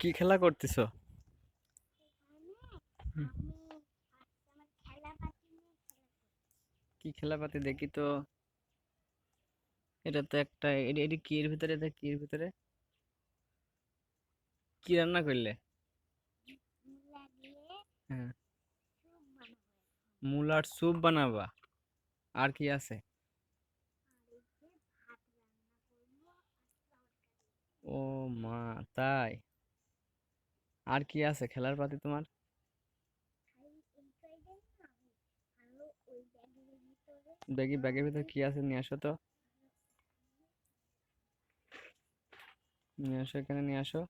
কি খেলা করতেছো? হুম, কি খেলা পাতি দেখি তো। এটা তো একটা এটি কি এর ভিতরে, এটা কি এর ভিতরে? কি রান্না করলে? হ্যাঁ, মূলার স্যুপ বানাবা। আর কি আছে? ও মা, তাই? আর কি আছে খেলার পাতি তোমার? দেখি ব্যাগের ভিতরে কি আছে, নিয়ে আসো তো। নিয়ে আসো, এখানে নিয়ে আসো।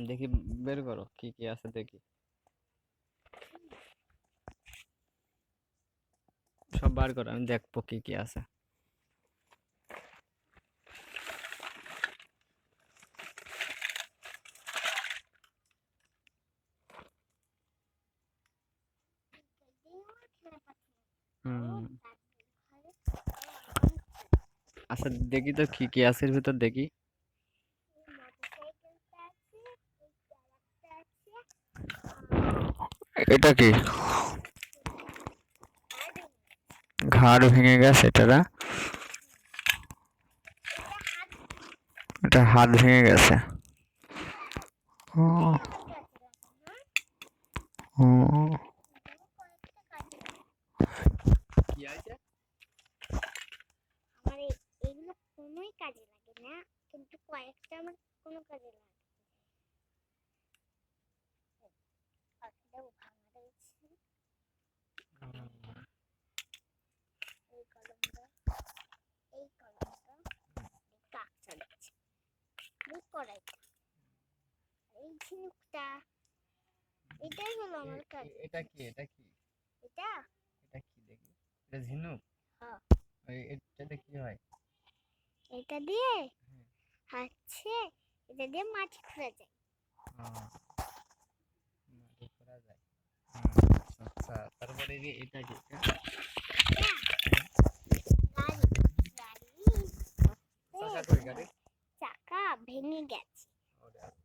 দেখি, বের করো কি কি আছে দেখি। সব বার করো, আমি দেখবো কি কি আছে। হুম, আচ্ছা দেখি তো কি কি আছে এর ভিতর দেখি। এটা কি? ঘাড় ভেঙে গেছে এটা না? এটা হাত ভেঙে গেছে। ও, ও, কি আছে? এটা কি? এটা কি? এটা কি দেখি? এটা ঝিনুক? এটাতে কি হয়? হুম, মাটি খোঁড়া যায়। আচ্ছা, তারপরে এই যে এটা কি? চাকা কই গাড়ির? ওরে আল্লাহ।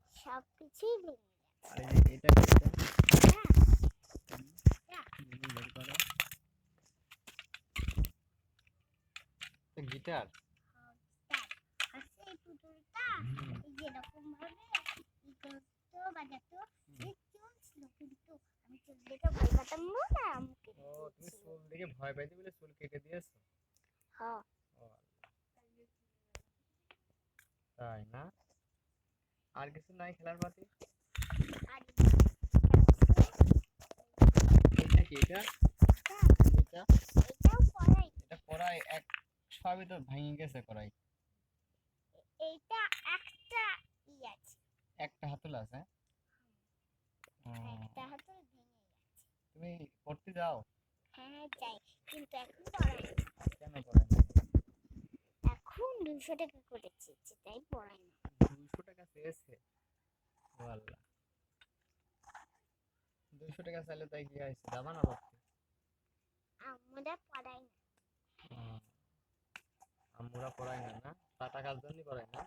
আর এই যে এটা কি? দেখি বের করো। এটা গিটার? ও, তুমি চুল দেখে ভয় পাইতে বলে চুল কেটে দিয়েছো? ও আল্লাহ, তাই না? আর কিছু নাই খেলার পাতি? এটা কি? এটা এটা এটা কড়াই এক, সবই তো ভেঙে গেছে কড়াই। একটা হাতল আছে? ও, তুমি পড়তে যাও? কেন পড়ায় না? 200 টাকা চেয়েছে? ও আল্লাহ, 200 টাকা চাইলে তাই কি হয়েছে, যাবা না পড়তে? ও, আম্মুরা পড়ায় না না? তা টাকার জন্য পড়ায় না?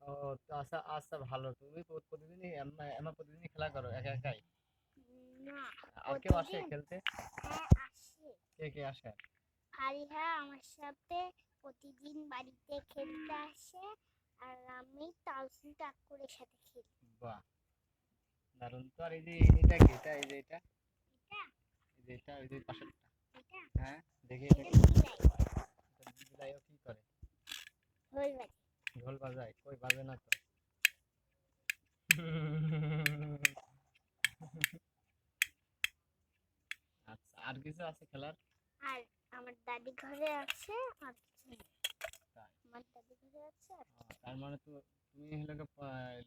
ও, তো আচ্ছা আচ্ছা, ভালো। তুমি প্রতিদিনই এমন প্রতিদিনই খেলা করো একা একাই? আর কেউ আসে খেলতে? কে কে আসে? বাহ, দারুণ তো। আর এই যে এটা কি? এটা এই যে এটা, এই যে এটা, এই যে পাশেরটা। হ্যাঁ, দেখি এটা কি? এটা বিলাইও কি করে? ঢোল বাজায়? কই, বাজে না তো। আচ্ছা, আর কিছু আছে খেলার? তাই? তার মানে তো তুমি হলো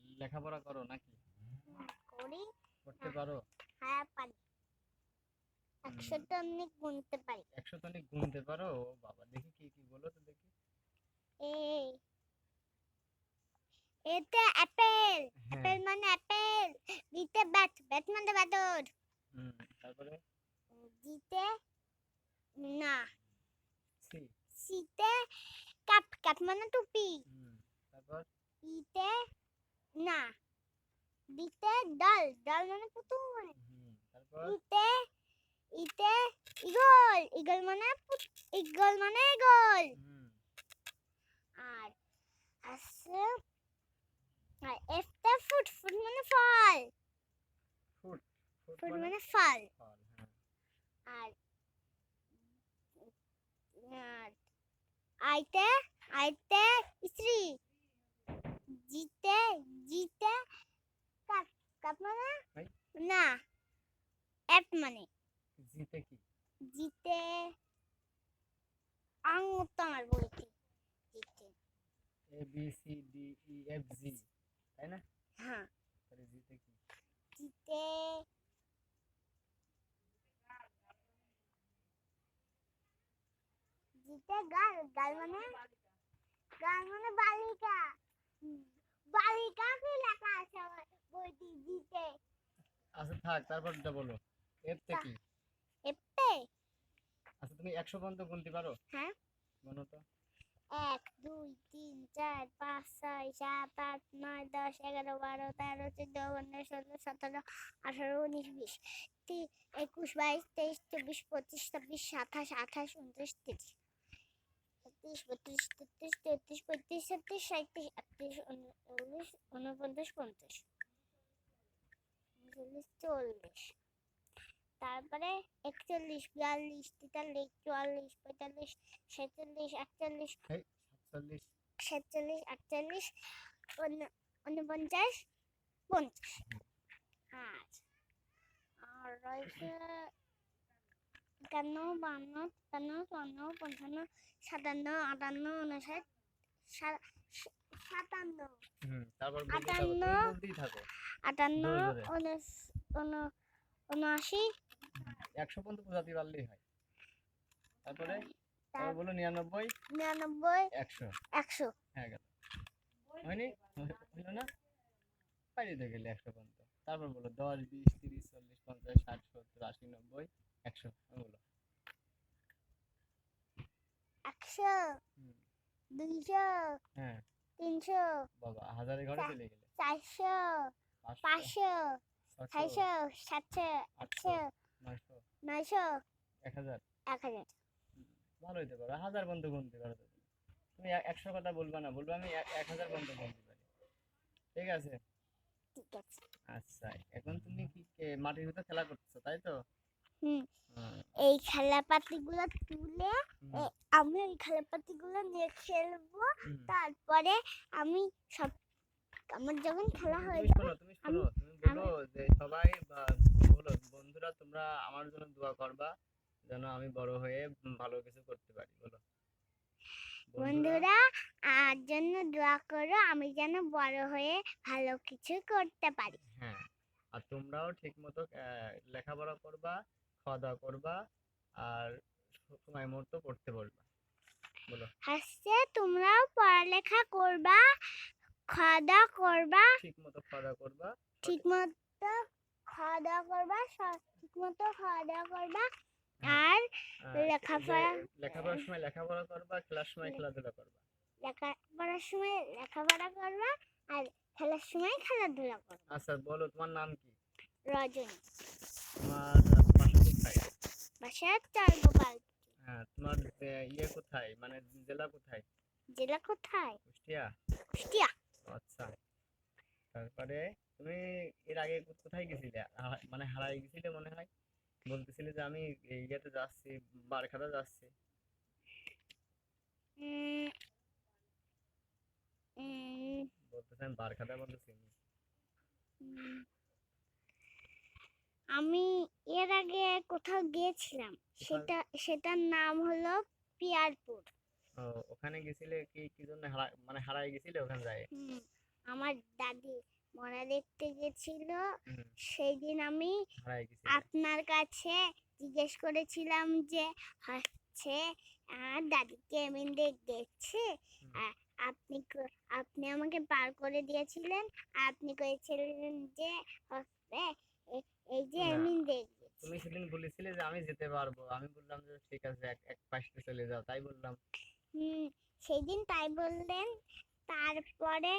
গিয়ে লেখাপড়া করো নাকি? করতে পারো? হুম, 100 তনিক গুনতে পারো? ও বাবা, দেখি কি কি বলো তো দেখি। হ্যাঁ। হুম, তারপরে? না, সি। সিতে কাপ, কাপ মানে টুপি। তারপর ইতে না, দিতে ডাল, ডাল মানে পুতুল। তারপর ইতে ইতে ইগল, ইগল মানে ইগল মানে ইগল। আর আছে আর এফতে ফুট, ফুট মানে ফল, ফুট, ফুট ফুট মানে মানে ফল। ফল। আর আর আইতে, আইতে স্ত্রী। জিতে, জিতে কাপ, কাপ মানে ভাই না, এফ মানে জিতে কি? জিতে আঙুরটা আমার বইতে জিতে। A B C D E F G, তাই না? হ্যাঁ, তাহলে জিতে কি? জিতে জিতে গাল, গাল মানে বালিকা। বালিকা কি লেখা আছে আমার বইতে জিতে? আচ্ছা থাক, তারপরটা বলো। এফতে কি? এপে আচ্ছা তুমি 100 পর্যন্ত গুনতে পারো? হ্যাঁ, গুনো তো। 1 2 3 4 5 6 7 8 9 10 11 12 13 14 15 16 17 18 19 20 21 22 23 24 25 26 27 28 29 30 31 32 33 34 35 36 37 38 39 40 50 40 তারপরে 41 42 43 44 45 46 48 এই 47। 47 48 49 50 আর রয়েছে 51 52 53 54 55 57 58 59 57 তারপর বলতে থাকো, তুমি 58 বলতেই থাকো 58 জোরে জোরে। 79 100 পর্যন্ত বোঝাতে পারলেই হয়। তারপরে তারপর বলো 99 99 100। 100 হ্যাঁ গেল, হয়নি? হইলো না? পাইরে তো গেলে 100 পর্যন্ত। তারপর বলো 10 20 30 40 50 60 70 80 90 100। বলো 100 200 হ্যাঁ 300 বাবা, হাজারের ঘরে চলে গেলে। 400 500 500 600 700 800 800 900 900 1000। 1000 ভালো হইতে পারো, 1000 পর্যন্ত গুনতে পারো তো। তুমি 100 কথা বলবা না, বলবা আমি 1000 পর্যন্ত গুনতে পারি। ঠিক আছে? ঠিক আছে। আচ্ছা, এখন তুমি কি মাটির ভিতর খেলা করতেছো, তাই তো? হুম, হুম, এই খেলাপাতিগুলো তুলে হুম, আমি এই খেলাপাতিগুলো নিয়ে খেলবো। হুম। তারপরে আমি সব আমার যখন খেলা তুমি হয়ে তুমি যাবে শোনো, তুমি আমি শোনো, তুমি বলো আমি যে সবাই বলো বন্ধুরা, তোমরা আমার জন্য দোয়া করবা যেন আমি বড় হয়ে ভালো কিছু করতে পারি। বলো বন্ধুরা। বন্ধুরা আর জন্য দোয়া করো, আমি যেন বড় হয়ে ভালো কিছু করতে পারি। হ্যাঁ, আর তোমরাও ঠিক মতো লেখাপড়া করবা, খাওয়া দাওয়া করবা, আর সময় মতো পড়তে বলবা। বলো হাসছে তোমরাও পড়ালেখা করবা, খাওয়া দাওয়া করবা, ঠিক মতো খাওয়া দাওয়া করবা, ঠিক মতো খাওয়া দাওয়া করবা, ঠিক মতো খাওয়া দাওয়া করবা। হ্যাঁ, আর যে লেখাপড়া লেখাপড়ার সময় লেখাপড়া করবা, খেলার সময় খেলাধুলা করবা। লেখাপড়ার সময় লেখাপড়া করবা আর খেলার সময় খেলাধুলা করবা। আচ্ছা বলো, তোমার নাম কি? রজনী। তোমার বাসা কোথায়? বাসা চারগোপাল। হ্যাঁ, তোমার ইয়ে কোথায়, মানে জেলা কোথায়? জেলা কোথায়? কুষ্টিয়া। কুষ্টিয়া। আচ্ছা, তারপরে তুমি এর আগে কোথায় গেছিলে? মানে হারাই গেছিলে মনে হয়, বলতেছিলে যে আমি ইয়েতে যাচ্ছি, বারখাতা যাচ্ছি। উম, উম, বলতেছে আমি বারখাতা বলতেছি। উম, আমি এর আগে কোথাও গিয়েছিলাম, সেটার নাম হলো পিয়ারপুর। ও, ওখানে গেছিলে কি কি জন্য মানে হারাই গেছিলে ওখানে যায়? আমার দাদি মরা দেখতে গেছিল। হুম, সেই দিন আমি হারাই গেছিলে। আপনার কাছে জিজ্ঞেস করেছিলাম যে হচ্ছে দাদিকে এমন দেখছে। হুম, আ- আপনি আপনি আমাকে পার করে দিয়েছিলেন। আপনি করেছিলেন যে হচ্ছে এই যে না, এমন দেখছে। তুমি সেদিন বলেছিলে যে আমি যেতে পারবো। আমি বললাম যে ঠিক আছে এক পাশে চলে যাও, তাই বললাম। সেদিন তাই বললেন। তারপরে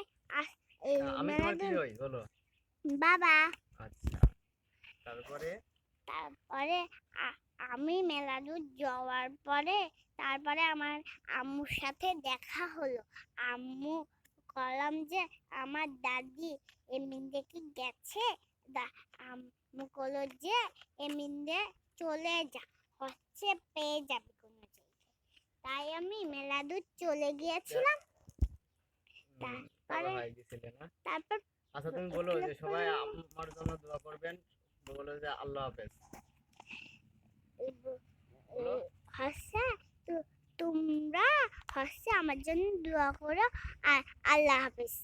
এই আমি তোমার কি হই বলো? বাবা। আচ্ছা, তারপরে তারপরে আমি মেলা দূর যাওয়ার পরে তারপরে আমার আম্মুর সাথে দেখা হলো। আম্মু বললাম যে আমার দাদি এমনিতে কি গেছে, আম্মু বলল যে এমনিতে চলে যা, হচ্ছে পেয়ে যাবে কোনো জায়গায়। তাই আমি মেলা দূর চলে গিয়েছিলাম। বাবা হয়ে গেছিলে না? তারপর আচ্ছা তুমি বলো যে সবাই আমার জন্য দোয়া করবেন, বলো যে আল্লাহ হাফেজ বলো। হচ্ছে তোমরা হচ্ছে আমার জন্য দোয়া করো আর আল্লাহ হাফেজ।